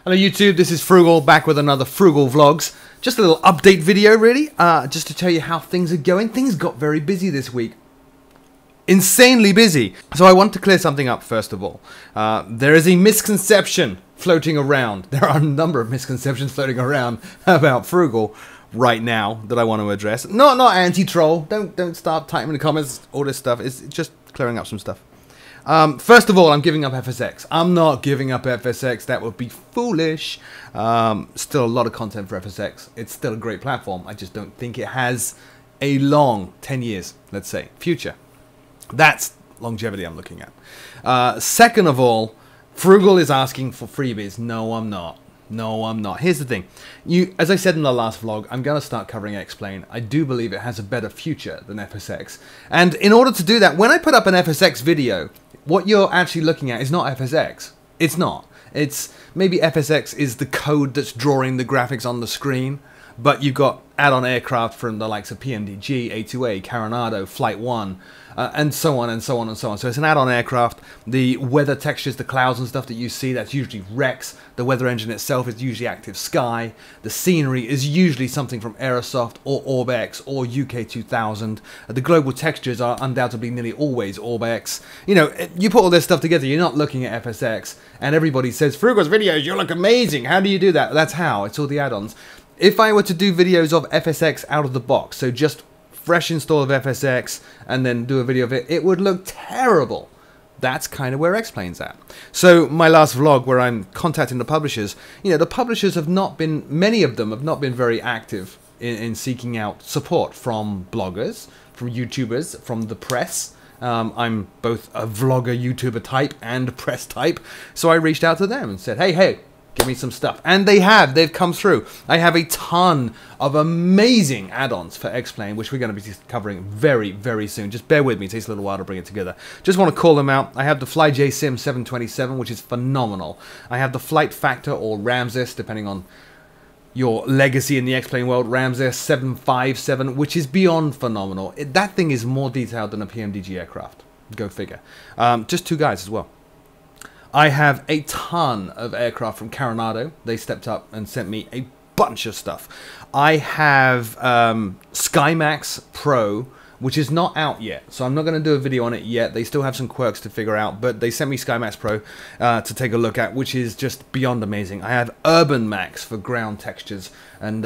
Hello YouTube, this is Frugal back with another Froogle VLOGS. Just a little update video really, just to tell you how things are going. Things got very busy this week. Insanely busy. So I want to clear something up first of all. There is a misconception floating around. There are a number of misconceptions floating around about Frugal right now that I want to address. Not anti-troll. Don't start typing in the comments all this stuff. It's just clearing up some stuff. First of all, I'm giving up FSX. I'm not giving up FSX. That would be foolish. Still a lot of content for FSX. It's still a great platform. I just don't think it has a long 10 years, let's say, future. That's longevity I'm looking at. Second of all, Frugal is asking for freebies. No, I'm not. No, I'm not. Here's the thing. As I said in the last vlog, I'm going to start covering Explain. I do believe it has a better future than FSX. And in order to do that, when I put up an FSX video, what you're actually looking at is not FSX. It's not. It's maybe FSX is the code that's drawing the graphics on the screen, but you've got add-on aircraft from the likes of PMDG, A2A, Coronado, Flight 1, and so on and so on and so on. So it's an add-on aircraft. The weather textures, the clouds and stuff that you see, that's usually Rex. The weather engine itself is usually Active Sky. The scenery is usually something from Aerosoft or OrbX or UK 2000. The global textures are undoubtedly nearly always OrbX. You know, you put all this stuff together, you're not looking at FSX, and everybody says, Frugal's videos, you look amazing. How do you do that? That's how. It's all the add-ons. If I were to do videos of FSX out of the box, so just fresh install of FSX and then do a video of it, it would look terrible. That's kind of where X-Plane's at. So my last vlog where I'm contacting the publishers, you know, the publishers have not been, many of them have not been very active in seeking out support from bloggers, from YouTubers, from the press. I'm both a vlogger, YouTuber type and press type. So I reached out to them and said, hey, give me some stuff. And they've come through. I have a ton of amazing add-ons for X-Plane, which we're going to be covering very, very soon. Just bear with me, it takes a little while to bring it together. Just want to call them out. I have the FlyJSim 727, which is phenomenal. I have the Flight Factor, or Ramses, depending on your legacy in the X-Plane world, Ramses 757, which is beyond phenomenal. That thing is more detailed than a PMDG aircraft. Go figure. Just two guys as well. I have a ton of aircraft from Coronado. They stepped up and sent me a bunch of stuff. I have SkyMax Pro, which is not out yet, so I'm not going to do a video on it yet. They still have some quirks to figure out, but they sent me SkyMax Pro to take a look at, which is just beyond amazing. I have Urban Max for ground textures and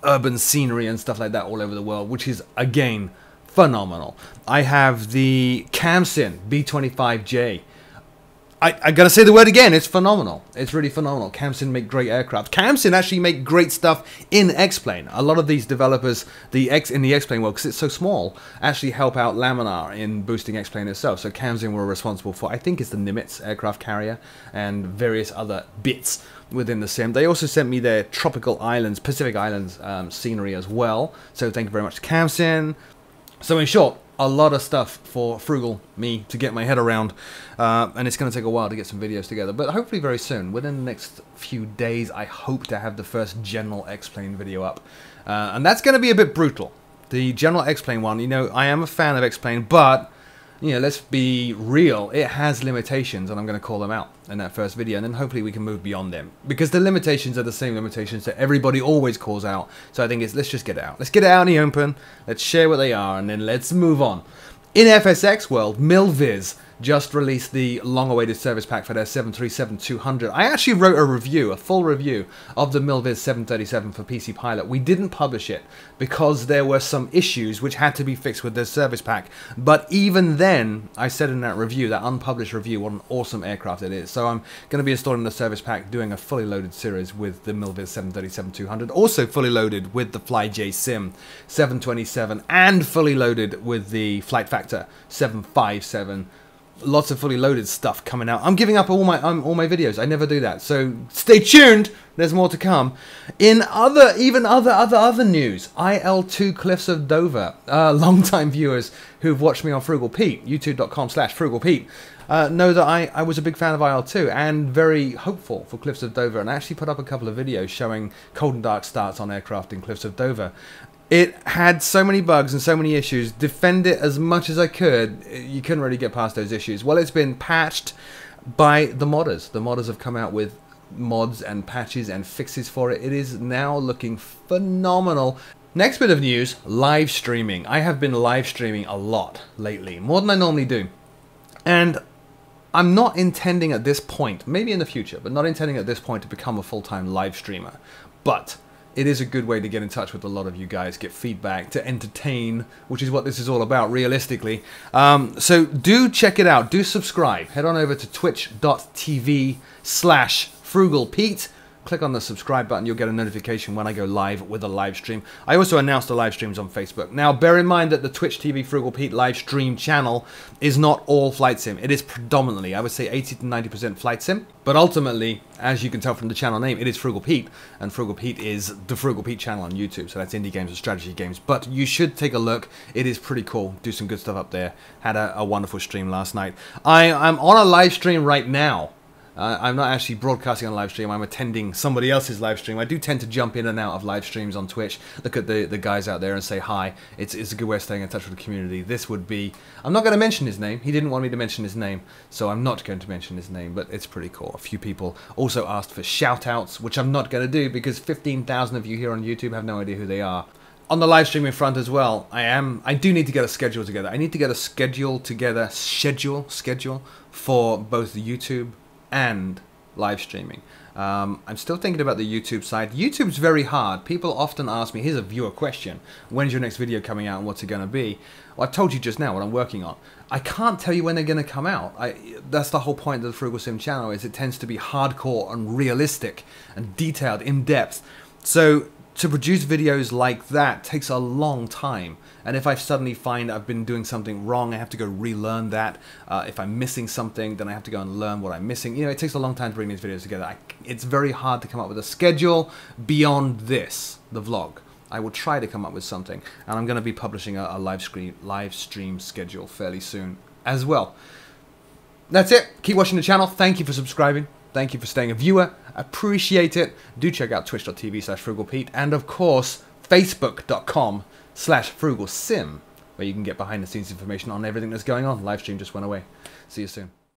urban scenery and stuff like that all over the world, which is, again, phenomenal. I have the Camsin B25J. I gotta say the word again, it's phenomenal. It's really phenomenal. Camsin make great aircraft. Camsin actually make great stuff in X-Plane. A lot of these developers in the X-Plane world, because it's so small, actually help out Laminar in boosting X-Plane itself. So Camsin were responsible for, I think it's the Nimitz aircraft carrier and various other bits within the sim. They also sent me their tropical islands, Pacific Islands scenery as well. So thank you very much to Camsin. So in short, a lot of stuff for Frugal, me, to get my head around, and it's going to take a while to get some videos together, but hopefully very soon. Within the next few days, I hope to have the first general X-Plane video up, and that's going to be a bit brutal. The general X-Plane one, you know, I am a fan of X-Plane, but, you know, let's be real, it has limitations, and I'm going to call them out in that first video, and then hopefully we can move beyond them, because the limitations are the same limitations that everybody always calls out. So I think let's just get it out. Let's get it out in the open, let's share what they are, and then let's move on. In FSX world, Milviz just released the long-awaited service pack for their 737-200. I actually wrote a review, a full review, of the Milviz 737 for PC Pilot. We didn't publish it because there were some issues which had to be fixed with this service pack. But even then, I said in that review, that unpublished review, what an awesome aircraft it is. So I'm going to be installing the service pack, doing a fully loaded series with the Milviz 737-200. Also fully loaded with the FlyJSim 727 and fully loaded with the Flight Factor 757. Lots of fully loaded stuff coming out. I'm giving up all my videos. I never do that. So stay tuned. There's more to come. In other news, IL2 Cliffs of Dover. Long-time viewers who've watched me on Frugal Pete, youtube.com/FrugalPete, know that I was a big fan of IL2 and very hopeful for Cliffs of Dover, and I actually put up a couple of videos showing cold and dark starts on aircraft in Cliffs of Dover. It had so many bugs and so many issues. Defend it as much as I could. You couldn't really get past those issues. Well, it's been patched by the modders. The modders have come out with mods and patches and fixes for it. It is now looking phenomenal. Next bit of news, live streaming. I have been live streaming a lot lately, more than I normally do. And I'm not intending at this point, maybe in the future, but not intending at this point to become a full-time live streamer. But it is a good way to get in touch with a lot of you guys, get feedback, to entertain, which is what this is all about, realistically. So do check it out. Do subscribe. Head on over to twitch.tv/FrooglePete. Click on the subscribe button. You'll get a notification when I go live with a live stream. I also announce the live streams on Facebook. Now, bear in mind that the Twitch TV Froogle Pete live stream channel is not all Flight Sim. It is predominantly, I would say 80 to 90% Flight Sim. But ultimately, as you can tell from the channel name, it is Froogle Pete. And Froogle Pete is the Froogle Pete channel on YouTube. So that's indie games and strategy games. But you should take a look. It is pretty cool. Do some good stuff up there. Had a wonderful stream last night. I'm on a live stream right now. I'm not actually broadcasting on live stream. I'm attending somebody else's live stream. I do tend to jump in and out of live streams on Twitch, look at the guys out there and say hi. It's a good way of staying in touch with the community. This would be... I'm not going to mention his name. He didn't want me to mention his name, so I'm not going to mention his name, but it's pretty cool. A few people also asked for shout-outs, which I'm not going to do because 15,000 of you here on YouTube have no idea who they are. On the live streaming front as well, I do need to get a schedule together. I need to get a schedule for both the YouTube and live streaming. I'm still thinking about the YouTube side. YouTube's very hard. People often ask me, here's a viewer question, when's your next video coming out and what's it going to be? Well, I told you just now what I'm working on. I can't tell you when they're going to come out. That's the whole point of the frooglesim channel, is it tends to be hardcore and realistic and detailed, in-depth. So to produce videos like that takes a long time. And if I suddenly find I've been doing something wrong, I have to go relearn that. If I'm missing something, then I have to go and learn what I'm missing. You know, it takes a long time to bring these videos together. It's very hard to come up with a schedule beyond this, the vlog. I will try to come up with something. And I'm going to be publishing a live stream schedule fairly soon as well. That's it. Keep watching the channel. Thank you for subscribing. Thank you for staying a viewer. Appreciate it. Do check out twitch.tv/FrooglePete and of course facebook.com/frooglesim, where you can get behind the scenes information on everything that's going on. Live stream just went away. See you soon.